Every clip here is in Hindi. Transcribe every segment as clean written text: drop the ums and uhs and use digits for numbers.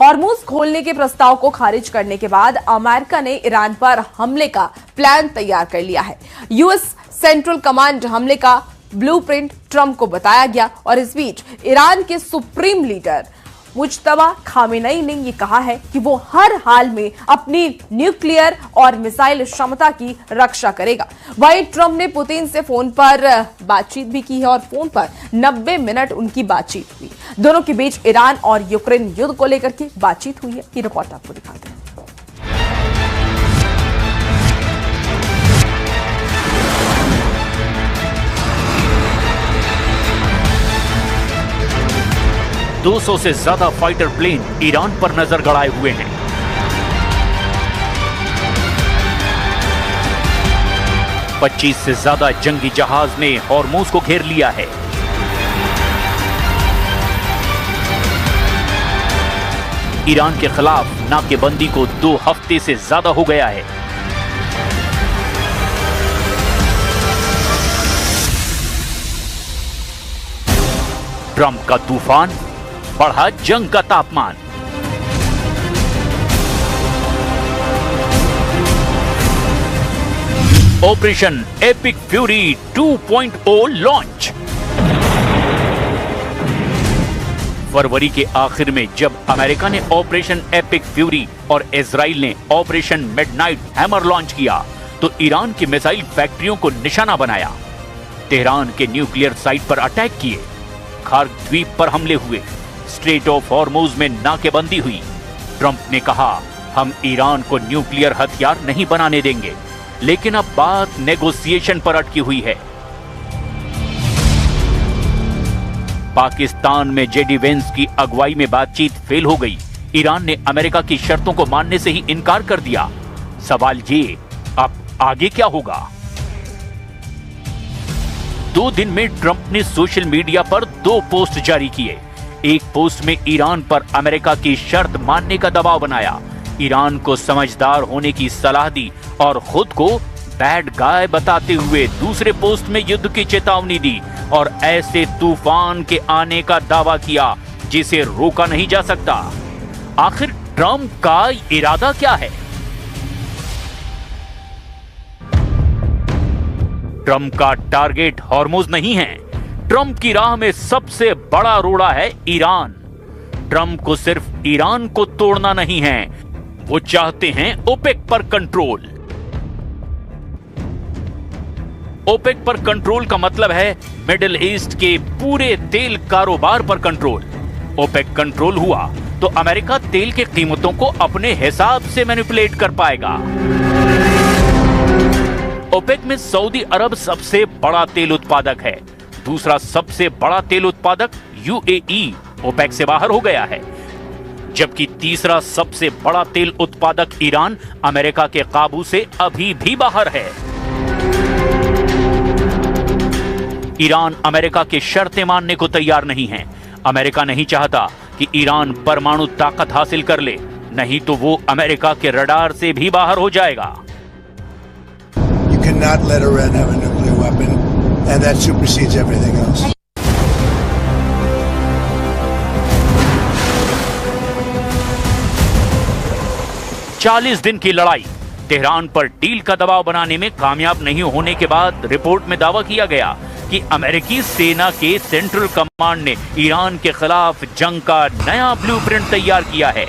हॉर्मुज खोलने के प्रस्ताव को खारिज करने के बाद अमेरिका ने ईरान पर हमले का प्लान तैयार कर लिया है। यूएस सेंट्रल कमांड हमले का ब्लूप्रिंट ट्रंप को बताया गया और इस बीच ईरान के सुप्रीम लीडर मुज्तबा खामेनेई ने यह कहा है कि वो हर हाल में अपनी न्यूक्लियर और मिसाइल क्षमता की रक्षा करेगा। वहीं ट्रंप ने पुतिन से फोन पर बातचीत भी की है और फोन पर 90 मिनट उनकी बातचीत हुई। दोनों के बीच ईरान और यूक्रेन युद्ध को लेकर के बातचीत हुई है। ये रिपोर्ट आपको दिखाते हैं। दो 200 से ज्यादा फाइटर प्लेन ईरान पर नजर गड़ाए हुए हैं। पच्चीस से ज्यादा जंगी जहाज ने हॉर्मुज को घेर लिया है। ईरान के खिलाफ नाकेबंदी को 2 हफ्ते से ज्यादा हो गया है। ट्रंप का तूफान, बढ़ा जंग का तापमान। Operation epic fury 2.0 launch. फरवरी के आखिर में जब अमेरिका ने ऑपरेशन एपिक फ्यूरी और इजराइल ने ऑपरेशन मिडनाइट हैमर लॉन्च किया तो ईरान की मिसाइल फैक्ट्रियों को निशाना बनाया। तेहरान के न्यूक्लियर साइट पर अटैक किए, खार्ग द्वीप पर हमले हुए, स्ट्रेट ऑफ हॉर्मुज में नाकेबंदी हुई। ट्रंप ने कहा, हम ईरान को न्यूक्लियर हथियार नहीं बनाने देंगे, लेकिन अब बात नेगोशिएशन पर अटकी हुई है। पाकिस्तान में जेडी वेंस की अगुवाई में बातचीत फेल हो गई। ईरान ने अमेरिका की शर्तों को मानने से ही इनकार कर दिया। सवाल ये, अब आगे क्या होगा? 2 दिन में ट्रंप ने सोशल मीडिया पर 2 पोस्ट जारी किए। एक पोस्ट में ईरान पर अमेरिका की शर्त मानने का दबाव बनाया, ईरान को समझदार होने की सलाह दी और खुद को बैड गाय बताते हुए दूसरे पोस्ट में युद्ध की चेतावनी दी और ऐसे तूफान के आने का दावा किया जिसे रोका नहीं जा सकता। आखिर ट्रंप का इरादा क्या है? ट्रंप का टारगेट हॉर्मुज नहीं है। ट्रंप की राह में सबसे बड़ा रोड़ा है ईरान। ट्रंप को सिर्फ ईरान को तोड़ना नहीं है, वो चाहते हैं ओपेक पर कंट्रोल। ओपेक पर कंट्रोल का मतलब है मिडिल ईस्ट के पूरे तेल कारोबार पर कंट्रोल। ओपेक कंट्रोल हुआ तो अमेरिका तेल की कीमतों को अपने हिसाब से मैनिपुलेट कर पाएगा। ओपेक में सऊदी अरब सबसे बड़ा तेल उत्पादक है। दूसरा सबसे बड़ा तेल उत्पादक यूएई ओपेक से बाहर हो गया है, जबकि तीसरा सबसे बड़ा तेल उत्पादक ईरान अमेरिका के काबू से अभी भी बाहर है। ईरान अमेरिका की शर्तें मानने को तैयार नहीं है। अमेरिका नहीं चाहता कि ईरान परमाणु ताकत हासिल कर ले, नहीं तो वो अमेरिका के रडार से भी बाहर हो जाएगा। You cannot let Iran have a nuclear weapon, and that supersedes everything else. चालीस दिन की लड़ाई, तेहरान पर डील का दबाव बनाने में कामयाब नहीं होने के बाद रिपोर्ट में दावा किया गया कि अमेरिकी सेना के सेंट्रल कमांड ने ईरान के खिलाफ जंग का नया ब्लूप्रिंट तैयार किया है।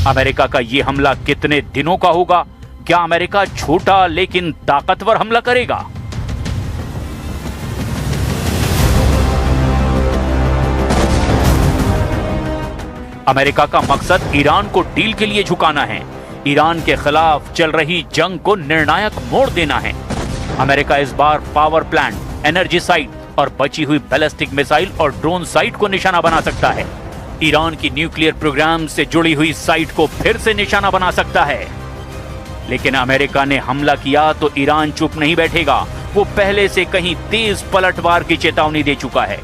अमेरिका का यह हमला कितने दिनों का होगा? क्या अमेरिका छोटा लेकिन ताकतवर हमला करेगा? अमेरिका का मकसद ईरान को डील के लिए झुकाना है, ईरान के खिलाफ चल रही जंग को निर्णायक मोड़ देना है। अमेरिका इस बार पावर प्लांट, एनर्जी साइट और बची हुई बैलिस्टिक मिसाइल और ड्रोन साइट को निशाना बना सकता है। ईरान की न्यूक्लियर प्रोग्राम से जुड़ी हुई साइट को फिर से निशाना बना सकता है। लेकिन अमेरिका ने हमला किया तो ईरान चुप नहीं बैठेगा। वो पहले से कहीं तेज पलटवार की चेतावनी दे चुका है।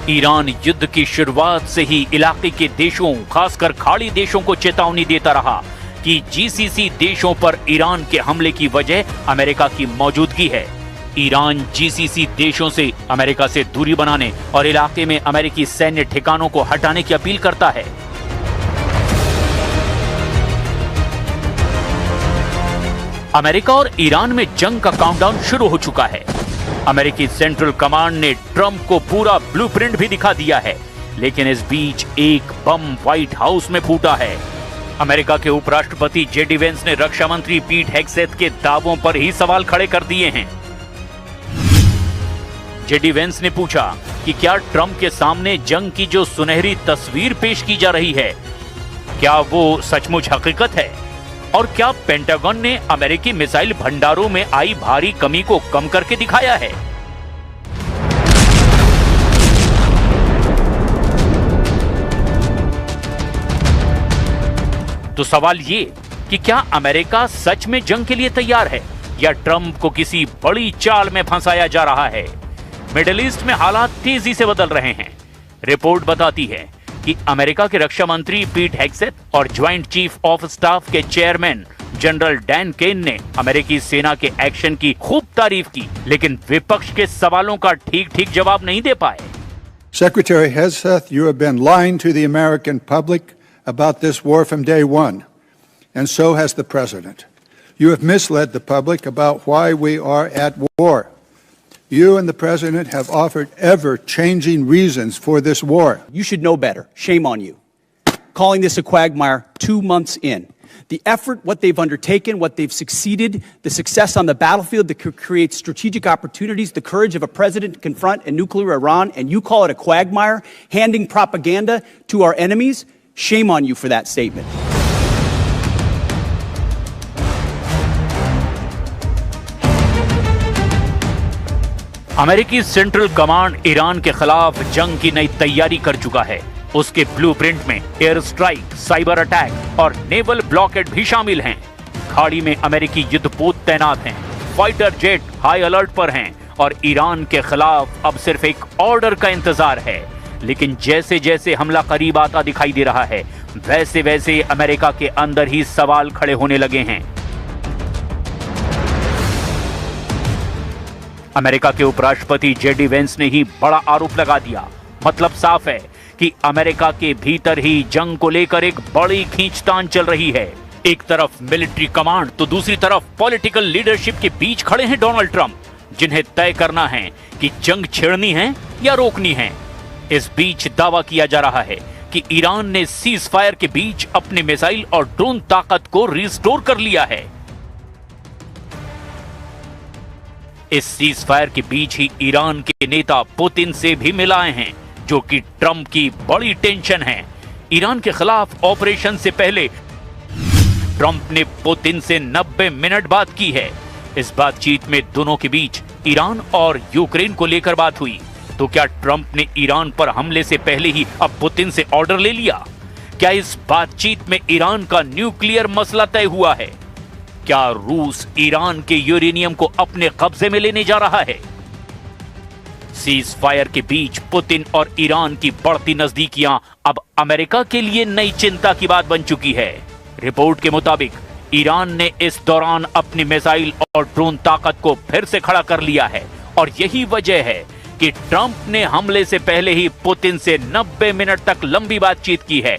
ईरान युद्ध की शुरुआत से ही इलाके के देशों, खासकर खाड़ी देशों को चेतावनी देता रहा कि जीसीसी देशों पर ईरान के हमले की वजह अमेरिका की मौजूदगी है। ईरान जीसीसी देशों से अमेरिका से दूरी बनाने और इलाके में अमेरिकी सैन्य ठिकानों को हटाने की अपील करता है। अमेरिका और ईरान में जंग का काउंटडाउन शुरू हो चुका है। अमेरिकी सेंट्रल कमांड ने ट्रंप को पूरा ब्लूप्रिंट भी दिखा दिया है, लेकिन इस बीच एक बम व्हाइट हाउस में फूटा है। अमेरिका के उपराष्ट्रपति जेडी वेंस ने रक्षा मंत्री पीट हेगसेथ के दावों पर ही सवाल खड़े कर दिए हैं। जेडी वेंस ने पूछा कि क्या ट्रंप के सामने जंग की जो सुनहरी तस्वीर पेश की जा रही है, क्या वो सचमुच हकीकत है, और क्या पेंटागन ने अमेरिकी मिसाइल भंडारों में आई भारी कमी को कम करके दिखाया है। तो सवाल ये कि क्या अमेरिका सच में जंग के लिए तैयार है या ट्रंप को किसी बड़ी चाल में फंसाया जा रहा है। मिडिल ईस्ट में हालात तेजी से बदल रहे हैं। रिपोर्ट बताती है कि अमेरिका के रक्षा मंत्री पीट हेगसेथ और ज्वाइंट चीफ ऑफ स्टाफ के चेयरमैन जनरल डैन केन ने अमेरिकी सेना के एक्शन की खूब तारीफ की, लेकिन विपक्ष के सवालों का ठीक जवाब नहीं दे पाए। Secretary Hegseth, you have been lying to the American public about this war from day one, and so has the President. You have misled the public about why we are at war. You and the President have offered ever-changing reasons for this war. You should know better. Shame on you. Calling this a quagmire 2 months in. The effort, what they've undertaken, what they've succeeded, the success on the battlefield that could create strategic opportunities, the courage of a president to confront a nuclear Iran, and you call it a quagmire, handing propaganda to our enemies? Shame on you for that statement. अमेरिकी सेंट्रल कमांड ईरान के खिलाफ जंग की नई तैयारी कर चुका है। उसके ब्लूप्रिंट में एयर स्ट्राइक, साइबर अटैक और नेवल ब्लॉकेट भी शामिल हैं। खाड़ी में अमेरिकी युद्धपोत तैनात हैं, फाइटर जेट हाई अलर्ट पर हैं और ईरान के खिलाफ अब सिर्फ एक ऑर्डर का इंतजार है। लेकिन जैसे जैसे हमला करीब आता दिखाई दे रहा है, वैसे वैसे अमेरिका के अंदर ही सवाल खड़े होने लगे हैं। अमेरिका के उपराष्ट्रपति जेडी वेंस ने ही बड़ा आरोप लगा दिया। मतलब साफ है कि अमेरिका के भीतर ही जंग को लेकर एक बड़ी खींचतान चल रही है। एक तरफ मिलिट्री कमांड तो दूसरी तरफ पॉलिटिकल लीडरशिप के बीच खड़े हैं डोनाल्ड ट्रंप, जिन्हें तय करना है कि जंग छेड़नी है या रोकनी है। इस बीच दावा किया जा रहा है कि ईरान ने सीज फायर के बीच अपने मिसाइल और ड्रोन ताकत को रिस्टोर कर लिया है। इस सीज फायर के बीच ही ईरान के नेता पुतिन से भी मिलाए हैं, जो कि ट्रंप की बड़ी टेंशन है। ईरान के खिलाफ ऑपरेशन से पहले ट्रंप ने पुतिन से 90 मिनट बात की है। इस बातचीत में दोनों के बीच ईरान और यूक्रेन को लेकर बात हुई। तो क्या ट्रंप ने ईरान पर हमले से पहले ही अब पुतिन से ऑर्डर ले लिया? क्या इस बातचीत में ईरान का न्यूक्लियर मसला तय हुआ है? क्या रूस ईरान के यूरेनियम को अपने कब्जे में लेने जा रहा है? सीज फायर के बीच पुतिन और ईरान की बढ़ती नजदीकियां अब अमेरिका के लिए नई चिंता की बात बन चुकी है। रिपोर्ट के मुताबिक ईरान ने इस दौरान अपनी मिसाइल और ड्रोन ताकत को फिर से खड़ा कर लिया है और यही वजह है कि ट्रंप ने हमले से पहले ही पुतिन से 90 मिनट तक लंबी बातचीत की है,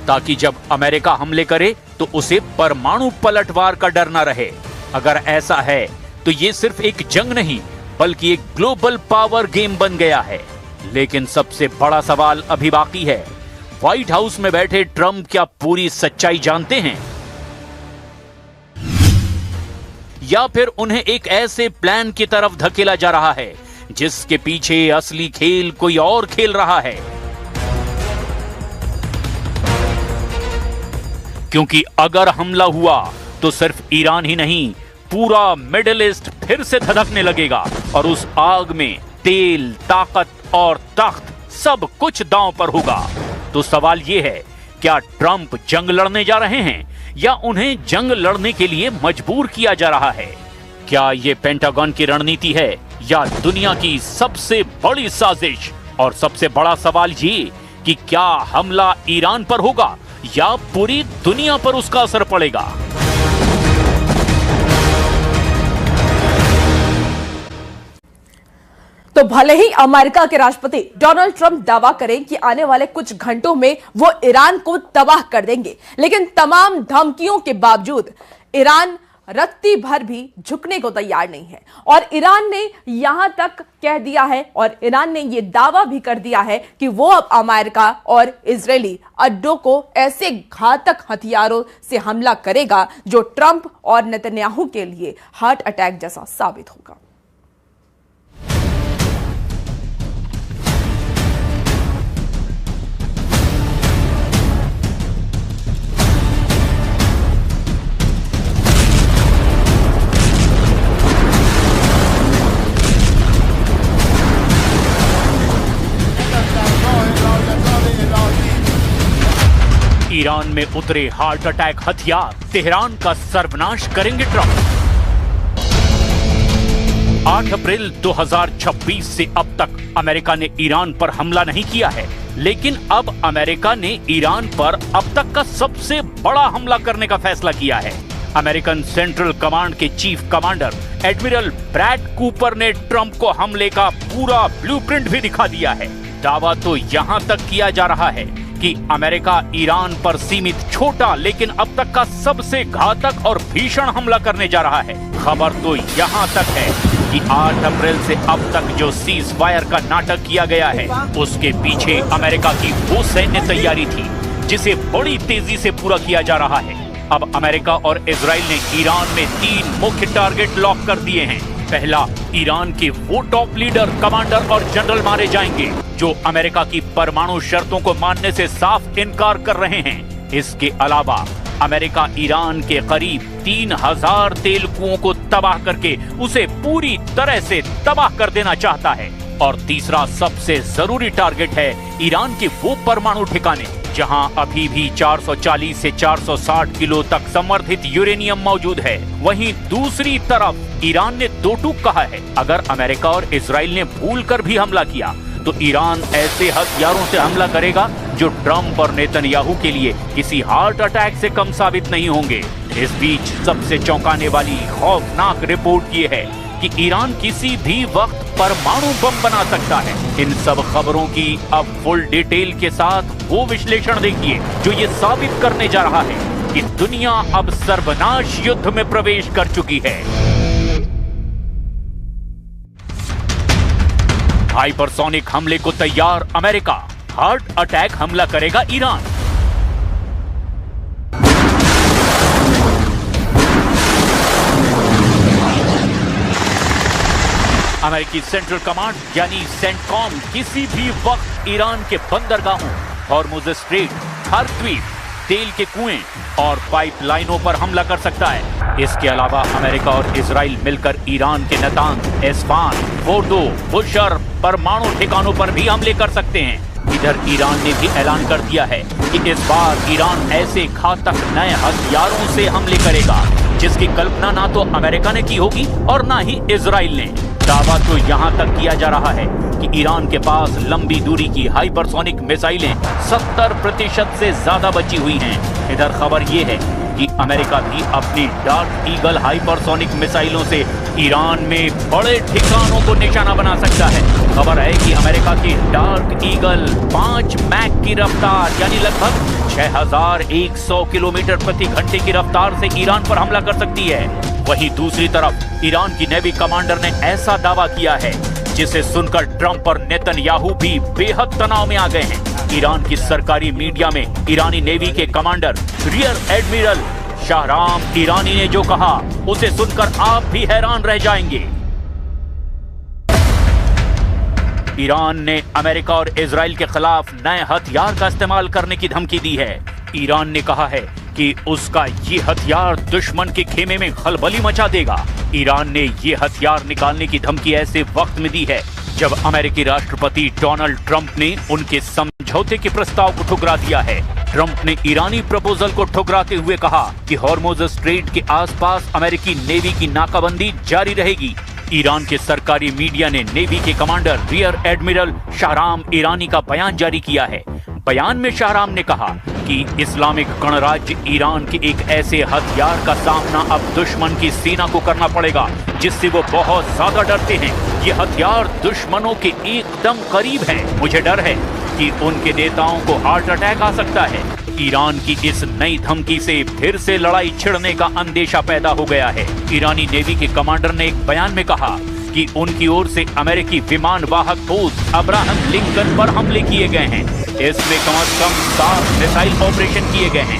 ताकि जब अमेरिका हमले करे तो उसे परमाणु पलटवार का डर न रहे। अगर ऐसा है तो ये सिर्फ एक जंग नहीं बल्कि एक ग्लोबल पावर गेम बन गया है। लेकिन सबसे बड़ा सवाल अभी बाकी है। व्हाइट हाउस में बैठे ट्रंप क्या पूरी सच्चाई जानते हैं, या फिर उन्हें एक ऐसे प्लान की तरफ धकेला जा रहा है जिसके पीछे असली खेल कोई और खेल रहा है? क्योंकि अगर हमला हुआ तो सिर्फ ईरान ही नहीं, पूरा मिडिल ईस्ट फिर से धधकने लगेगा और उस आग में तेल, ताकत और तख्त सब कुछ दांव पर होगा। तो सवाल यह है, क्या ट्रंप जंग लड़ने जा रहे हैं या उन्हें जंग लड़ने के लिए मजबूर किया जा रहा है? क्या यह पेंटागन की रणनीति है या दुनिया की सबसे बड़ी साजिश? और सबसे बड़ा सवाल ये कि क्या हमला ईरान पर होगा या पूरी दुनिया पर उसका असर पड़ेगा? तो भले ही अमेरिका के राष्ट्रपति डोनाल्ड ट्रंप दावा करें कि आने वाले कुछ घंटों में वो ईरान को तबाह कर देंगे, लेकिन तमाम धमकियों के बावजूद ईरान रत्ती भर भी झुकने को तैयार नहीं है। और ईरान ने यहां तक कह दिया है और ईरान ने यह दावा भी कर दिया है कि वो अब अमेरिका और इजरायली अड्डों को ऐसे घातक हथियारों से हमला करेगा जो ट्रंप और नेतन्याहू के लिए हार्ट अटैक जैसा साबित होगा। ईरान में उतरे हार्ट अटैक हथियार, तेहरान का सर्वनाश करेंगे ट्रंप। 8 अप्रैल 2026 से अब तक अमेरिका ने ईरान पर हमला नहीं किया है, लेकिन अब अमेरिका ने ईरान पर अब तक का सबसे बड़ा हमला करने का फैसला किया है। अमेरिकन सेंट्रल कमांड के chief commander admiral Brad Cooper ने ट्रंप को हमले का पूरा ब्लूप्रिंट भी दिखा दिया है। दावा तो यहां तक किया जा रहा है कि अमेरिका ईरान पर सीमित छोटा लेकिन अब तक का सबसे घातक और भीषण हमला करने जा रहा है। खबर तो यहां तक है कि 8 अप्रैल से अब तक जो सीज फायर का नाटक किया गया है, उसके पीछे अमेरिका की वो सैन्य तैयारी थी जिसे बड़ी तेजी से पूरा किया जा रहा है। अब अमेरिका और इजराइल ने ईरान में 3 मुख्य टारगेट लॉक कर दिए हैं। पहला, ईरान के वो टॉप लीडर, कमांडर और जनरल मारे जाएंगे जो अमेरिका की परमाणु शर्तों को मानने से साफ इनकार कर रहे हैं। इसके अलावा अमेरिका ईरान के करीब 3000 तेल कुओं को तबाह करके उसे पूरी तरह से तबाह कर देना चाहता है। और तीसरा सबसे जरूरी टारगेट है ईरान के वो परमाणु ठिकाने जहां अभी भी 440 से 460 किलो तक संवर्धित यूरेनियम मौजूद है। वहीं दूसरी तरफ ईरान ने दो टूक कहा है, अगर अमेरिका और इजराइल ने भूलकर भी हमला किया तो ईरान ऐसे हथियारों से हमला करेगा जो ट्रंप और नेतन्याहू के लिए किसी हार्ट अटैक से कम साबित नहीं होंगे। इस बीच सबसे चौंकाने वाली खौफनाक रिपोर्ट ये है कि ईरान किसी भी वक्त परमाणु बम बना सकता है। इन सब खबरों की अब फुल डिटेल के साथ वो विश्लेषण देखिए जो ये साबित करने जा रहा है कि दुनिया अब सर्वनाश युद्ध में प्रवेश कर चुकी है। हाइपरसोनिक हमले को तैयार अमेरिका, हार्ट अटैक हमला करेगा ईरान। अमेरिकी सेंट्रल कमांड यानी सेंटकॉम किसी भी वक्त ईरान के बंदरगाहों, हॉर्मुज स्ट्रेट, हर द्वीप, तेल के कुएं और पाइपलाइनों पर हमला कर सकता है। इसके अलावा अमेरिका और इजराइल मिलकर ईरान के नतांज, एस्फान, फोर्डो, बुशर परमाणु ठिकानों पर भी हमले कर सकते हैं। इधर ईरान ने भी ऐलान कर दिया है कि इस बार ईरान ऐसे घातक नए हथियारों से हमले करेगा जिसकी कल्पना ना तो अमेरिका ने की होगी और ना ही इजराइल ने। दावा तो यहां तक किया जा रहा है कि ईरान के पास लंबी दूरी की हाइपरसोनिक मिसाइलें 70% से ज्यादा बची हुई हैं। इधर खबर यह है कि अमेरिका भी अपनी डार्क ईगल हाइपरसोनिक मिसाइलों से ईरान में बड़े ठिकानों को निशाना बना सकता है। खबर है कि अमेरिका की डार्क ईगल 5 मैक की रफ्तार यानी लगभग 6100 किलोमीटर प्रति घंटे की रफ्तार से ईरान पर हमला कर सकती है। वहीं दूसरी तरफ ईरान की नेवी कमांडर ने ऐसा दावा किया है जिसे सुनकर ट्रंप और नेतन्याहू भी बेहद तनाव में आ गए हैं। ईरान की सरकारी मीडिया में ईरानी नेवी के commander rear admiral Shahram Irani ने जो कहा उसे सुनकर आप भी हैरान रह जाएंगे। ईरान ने अमेरिका और इजराइल के खिलाफ नए हथियार का इस्तेमाल करने की धमकी दी है। ईरान ने कहा है कि उसका ये हथियार दुश्मन के खेमे में खलबली मचा देगा। ईरान ने ये हथियार निकालने की धमकी ऐसे वक्त में दी है जब अमेरिकी राष्ट्रपति डोनाल्ड ट्रंप ने उनके समझौते के प्रस्ताव को ठुकरा दिया है। ट्रंप ने ईरानी प्रपोजल को ठुकराते हुए कहा कि हॉर्मुज स्ट्रेट के आसपास अमेरिकी नेवी की नाकाबंदी जारी रहेगी। ईरान के सरकारी मीडिया ने नेवी के commander rear admiral Shahram Irani का बयान जारी किया है। बयान में शाहराम ने कहा जबकि इस्लामिक गणराज्य ईरान के एक ऐसे हथियार का सामना अब दुश्मन की सेना को करना पड़ेगा जिससे वो बहुत ज्यादा डरते हैं। ये हथियार दुश्मनों के एकदम करीब है। मुझे डर है कि उनके नेताओं को हार्ट अटैक आ सकता है। ईरान की इस नई धमकी से फिर से लड़ाई छिड़ने का अंदेशा पैदा हो गया है। ईरानी नेवी के कमांडर ने एक बयान में कहा कि उनकी ओर से अमेरिकी विमान वाहक पोत अब्राहम लिंकन पर हमले किए गए हैं। इसमें कम से कम 7 मिसाइल ऑपरेशन किए गए हैं।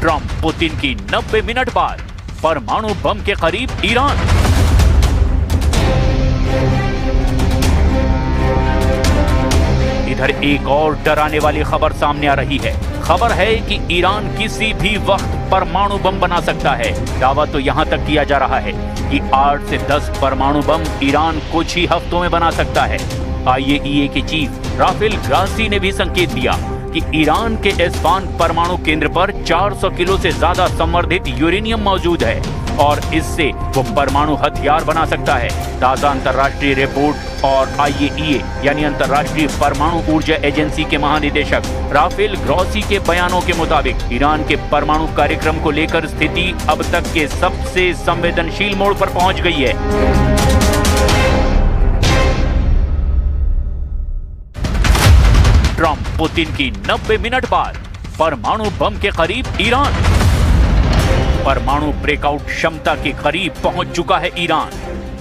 ट्रंप पुतिन की 90 मिनट बाद परमाणु बम के करीब ईरान। इधर एक और डराने वाली खबर सामने आ रही है। खबर है कि ईरान किसी भी वक्त परमाणु बम बना सकता है। दावा तो यहां तक किया जा रहा है कि 8 से 10 परमाणु बम ईरान कुछ ही हफ्तों में बना सकता है। IAEA के चीफ राफेल ग्रासी ने भी संकेत दिया कि ईरान के एस्फान परमाणु केंद्र पर 400 किलो से ज्यादा संवर्धित यूरेनियम मौजूद है और इससे वो परमाणु हथियार बना सकता है। ताजा अंतर्राष्ट्रीय रिपोर्ट और IAEA यानी अंतर्राष्ट्रीय परमाणु ऊर्जा एजेंसी के महानिदेशक राफेल ग्रॉसी के बयानों के मुताबिक ईरान के परमाणु कार्यक्रम को लेकर स्थिति अब तक के सबसे संवेदनशील मोड़ पर पहुंच गई है। ट्रंप पुतिन की 90 मिनट बाद परमाणु बम के करीब ईरान। परमाणु ब्रेकआउट क्षमता के करीब पहुंच चुका है ईरान।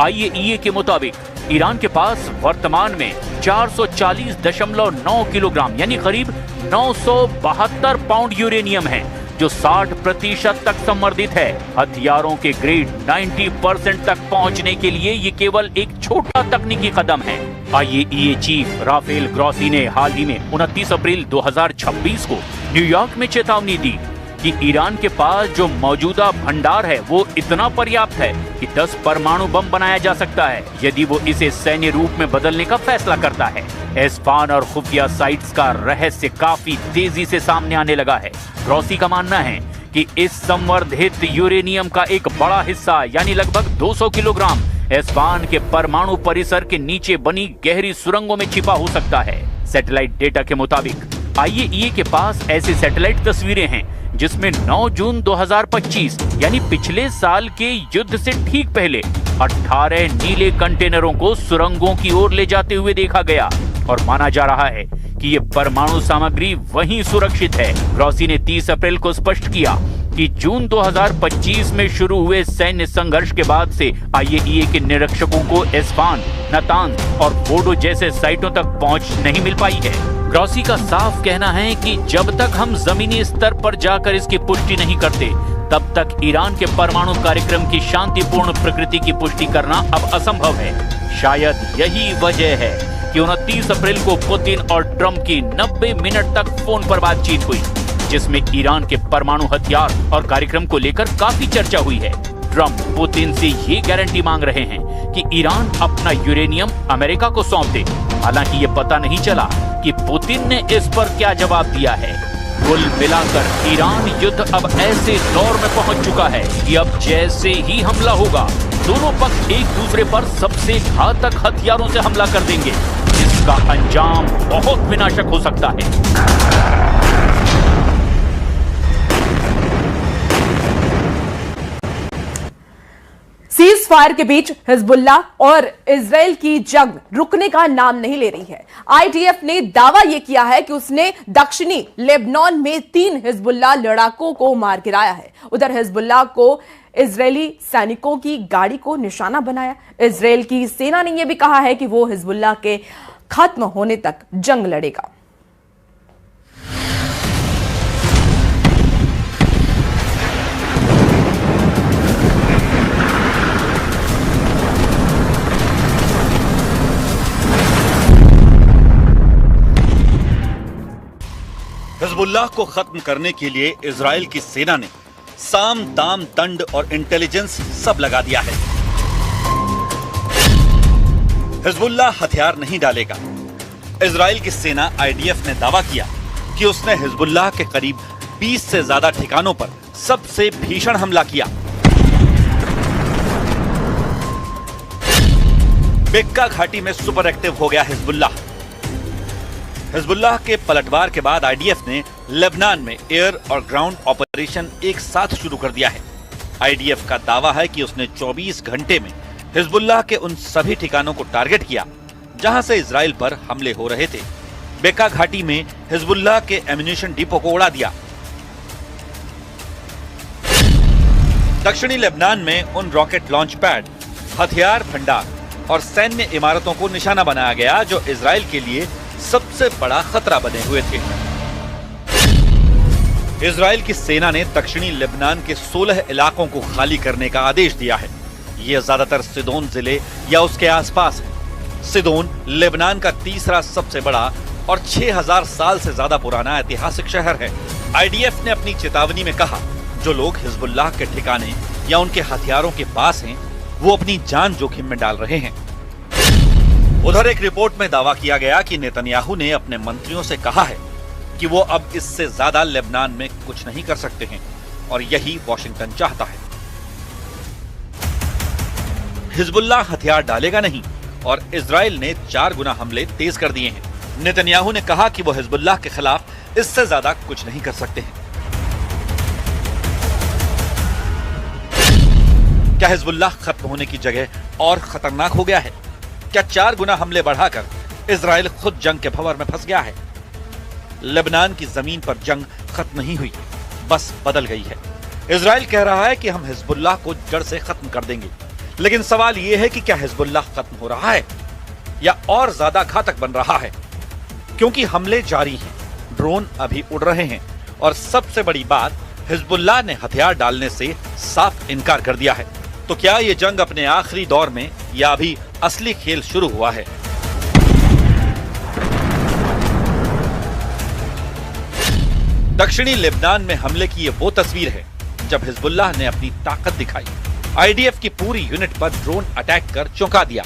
IAEA के मुताबिक ईरान के पास वर्तमान में 440.9 किलोग्राम यानी करीब 972 पाउंड यूरेनियम है जो 60% तक संवर्धित है। हथियारों के ग्रेड 90% तक पहुंचने के लिए ये केवल एक छोटा तकनीकी कदम है। IAEA चीफ राफेल ग्रॉसी ने हाल ही में 29 अप्रैल 2026 को न्यूयॉर्क में चेतावनी दी कि ईरान के पास जो मौजूदा भंडार है वो इतना पर्याप्त है कि 10 परमाणु बम बनाया जा सकता है यदि वो इसे सैन्य रूप में बदलने का फैसला करता है। एस्फान और खुफिया साइट्स का रहस्य काफी तेजी से सामने आने लगा है। ग्रॉसी का मानना है कि इस संवर्धित यूरेनियम का एक बड़ा हिस्सा यानी लगभग 200 किलोग्राम एस्फान के परमाणु परिसर के नीचे बनी गहरी सुरंगों में छिपा हो सकता है। सैटेलाइट डेटा के मुताबिक IAEA के पास ऐसी सैटेलाइट तस्वीरें हैं जिसमें 9 जून 2025 यानी पिछले साल के युद्ध से ठीक पहले 18 नीले कंटेनरों को सुरंगों की ओर ले जाते हुए देखा गया और माना जा रहा है कि ये परमाणु सामग्री वहीं सुरक्षित है। ग्रॉसी ने 30 अप्रैल को स्पष्ट किया कि जून 2025 में शुरू हुए सैन्य संघर्ष के बाद से IAEA के निरीक्षकों को एस्फान, नातांज और बोर्डो जैसे साइटों तक पहुंच नहीं मिल पाई है। ग्रॉसी का साफ कहना है कि जब तक हम जमीनी स्तर पर जाकर इसकी पुष्टि नहीं करते तब तक ईरान के परमाणु कार्यक्रम की शांतिपूर्ण प्रकृति की पुष्टि करना अब असंभव है। शायद यही वजह है कि 29 अप्रैल को पुतिन और ट्रंप की 90 मिनट तक फोन पर बातचीत हुई जिसमें ईरान के परमाणु हथियार और कार्यक्रम को लेकर काफी चर्चा हुई है। ट्रंप पुतिन से ये गारंटी मांग रहे हैं कि ईरान अपना यूरेनियम अमेरिका को सौंप दे। हालांकि ये पता नहीं चला कि पुतिन ने इस पर क्या जवाब दिया है। कुल मिलाकर ईरान युद्ध अब ऐसे दौर में पहुंच चुका है कि अब जैसे ही हमला होगा दोनों पक्ष एक दूसरे पर सबसे घातक हथियारों से हमला कर देंगे जिसका अंजाम बहुत विनाशक हो सकता है। सीज फायर के बीच हिजबुल्लाह और इजराइल की जंग रुकने का नाम नहीं ले रही है। IDF ने दावा यह किया है कि उसने दक्षिणी लेबनान में 3 हिजबुल्लाह लड़ाकों को मार गिराया है। उधर हिजबुल्लाह को इजरायली सैनिकों की गाड़ी को निशाना बनाया। इजराइल की सेना ने यह भी कहा है कि वो हिजबुल्लाह के खत्म होने तक जंग लड़ेगा। हिजबुल्लाह को खत्म करने के लिए इजराइल की सेना ने साम दाम दंड और इंटेलिजेंस सब लगा दिया है। हिजबुल्लाह हथियार नहीं डालेगा। इजराइल की सेना आईडीएफ ने दावा किया कि उसने हिजबुल्लाह के करीब 20 से ज्यादा ठिकानों पर सबसे भीषण हमला किया। बेक्का घाटी में सुपर एक्टिव हो गया हिजबुल्लाह। हिजबुल्लाह के पलटवार के बाद आईडीएफ ने लेबनान में एयर और ग्राउंड ऑपरेशन एक साथ शुरू कर दिया है। आईडीएफ का दावा है कि उसने 24 घंटे में हिजबुल्लाह के उन सभी ठिकानों को टारगेट किया जहां से इजराइल पर हमले हो रहे थे। बेक्का घाटी में हिजबुल्लाह के एम्यूनिशन डिपो को उड़ा दिया। दक्षिणी लेबनान में उन रॉकेट लॉन्च पैड, हथियार भंडार और सैन्य इमारतों को निशाना बनाया गया जो इजराइल के लिए सबसे बड़ा खतरा बने हुए थे। इजराइल की सेना ने दक्षिणी लेबनान के 16 इलाकों को खाली करने का आदेश दिया है। ये ज्यादातर सिदोन जिले या उसके आसपास है। सिदोन लेबनान का तीसरा सबसे बड़ा और 6000 साल से ज्यादा पुराना ऐतिहासिक शहर है। आईडीएफ ने अपनी चेतावनी में कहा, जो लोग हिजबुल्लाह के ठिकाने या उनके हथियारों के पास हैं, वो अपनी जान जोखिम में डाल रहे हैं। उधर एक रिपोर्ट में दावा किया गया कि नेतन्याहू ने अपने मंत्रियों से कहा है कि वो अब इससे ज्यादा लेबनान में कुछ नहीं कर सकते हैं और यही वॉशिंगटन चाहता है। हिजबुल्लाह हथियार डालेगा नहीं और इजराइल ने 4 गुना हमले तेज कर दिए हैं। नेतन्याहू ने कहा कि वो हिजबुल्लाह के खिलाफ इससे ज्यादा कुछ नहीं कर सकते हैं। क्या हिजबुल्लाह खत्म होने की जगह और खतरनाक हो गया है? क्या 4 गुना हमले बढ़ाकर इजराइल खुद जंग के भंवर में फंस गया है? लेबनान की जमीन पर जंग खत्म नहीं हुई, बस बदल गई है। इजराइल कह रहा है कि हम हिजबुल्लाह को जड़ से खत्म कर देंगे, लेकिन सवाल यह है कि क्या हिजबुल्लाह खत्म हो रहा है या और ज्यादा घातक बन रहा है? क्योंकि हमले जारी हैं, ड्रोन अभी उड़ रहे हैं और सबसे बड़ी बात, हिजबुल्लाह ने हथियार डालने से साफ इनकार कर दिया है। तो क्या ये जंग अपने आखिरी दौर में या अभी असली खेल शुरू हुआ है? दक्षिणी लेबनान में हमले की ये वो तस्वीर है जब हिजबुल्लाह ने अपनी ताकत दिखाई। आईडीएफ की पूरी यूनिट पर ड्रोन अटैक कर चौंका दिया।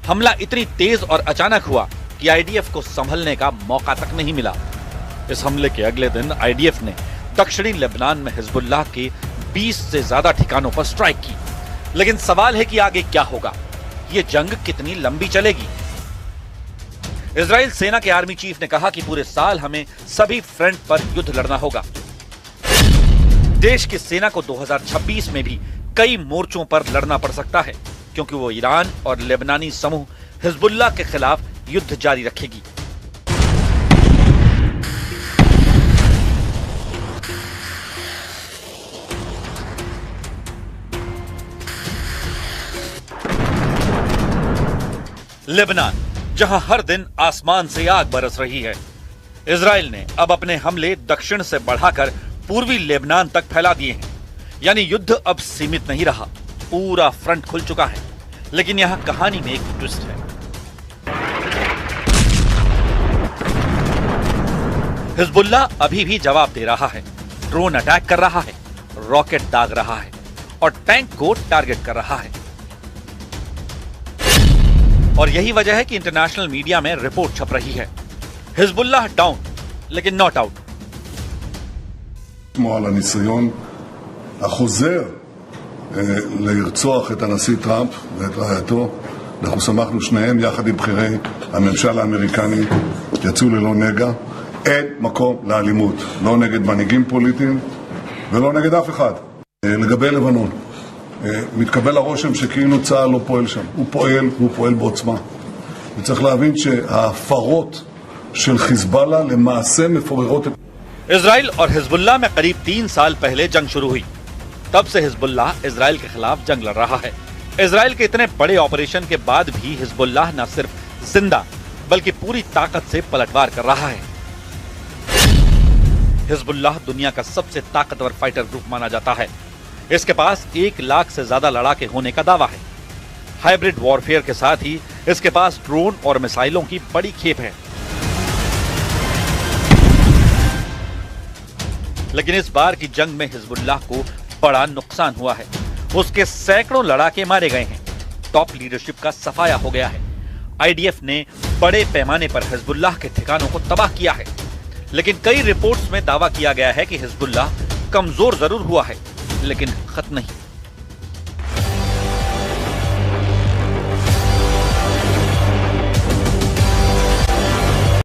हमला इतनी तेज और अचानक हुआ कि आईडीएफ को संभलने का मौका तक नहीं मिला। इस हमले के अगले दिन आईडीएफ ने दक्षिणी लेबनान में हिजबुल्लाह के 20 से ज्यादा ठिकानों पर स्ट्राइक की। लेकिन सवाल है कि आगे क्या होगा? ये जंग कितनी लंबी चलेगी? इजराइल सेना के आर्मी चीफ ने कहा कि पूरे साल हमें सभी फ्रंट पर युद्ध लड़ना होगा। देश की सेना को 2026 में भी कई मोर्चों पर लड़ना पड़ सकता है, क्योंकि वो ईरान और लेबनानी समूह हिजबुल्लाह के खिलाफ युद्ध जारी रखेगी। लेबनान, जहां हर दिन आसमान से आग बरस रही है। इजराइल ने अब अपने हमले दक्षिण से बढ़ाकर पूर्वी लेबनान तक फैला दिए हैं। यानी युद्ध अब सीमित नहीं रहा, पूरा फ्रंट खुल चुका है। लेकिन यहां कहानी में एक ट्विस्ट है। हिजबुल्लाह अभी भी जवाब दे रहा है, ड्रोन अटैक कर रहा है, रॉकेट दाग रहा है और टैंक को टारगेट कर रहा है। और यही वजह है कि इंटरनेशनल मीडिया में रिपोर्ट छप रही है, हिजबुल्लाह डाउन लेकिन नॉट आउट। על הניסיון החוזר לרצוח את הנשיא טראמפ ואת רעייתו. אנחנו שמחנו שניהם יחד עם בכירי הממשל האמריקני יצאו ללא נגע. אין מקום לאלימות, לא נגד מנהיגים פוליטיים ולא נגד אף אחד. לגבי לבנון, מתקבל הרושם שכאילו צה"ל לא פועל שם. הוא פועל בעוצמה. וצריך להבין שההפרות של חיזבאללה למעשה מפוררות את... इजराइल और हिजबुल्लाह में करीब 3 साल पहले जंग शुरू हुई। तब से हिजबुल्लाह इजराइल के खिलाफ जंग लड़ रहा है। इजराइल के इतने बड़े ऑपरेशन के बाद भी हिजबुल्लाह न सिर्फ जिंदा बल्कि पूरी ताकत से पलटवार कर रहा है। हिजबुल्लाह दुनिया का सबसे ताकतवर फाइटर ग्रुप माना जाता है। इसके पास 1 लाख से ज्यादा लड़ाके होने का दावा है। हाइब्रिड वॉरफेयर के साथ ही इसके पास ड्रोन और मिसाइलों की बड़ी खेप है। लेकिन इस बार की जंग में हिजबुल्लाह को बड़ा नुकसान हुआ है। उसके सैकड़ों लड़ाके मारे गए हैं। टॉप लीडरशिप का सफाया हो गया है। आईडीएफ ने बड़े पैमाने पर हिजबुल्लाह के ठिकानों को तबाह किया है। लेकिन कई रिपोर्ट्स में दावा किया गया है कि हिजबुल्लाह कमजोर जरूर हुआ है, लेकिन खत्म नहीं।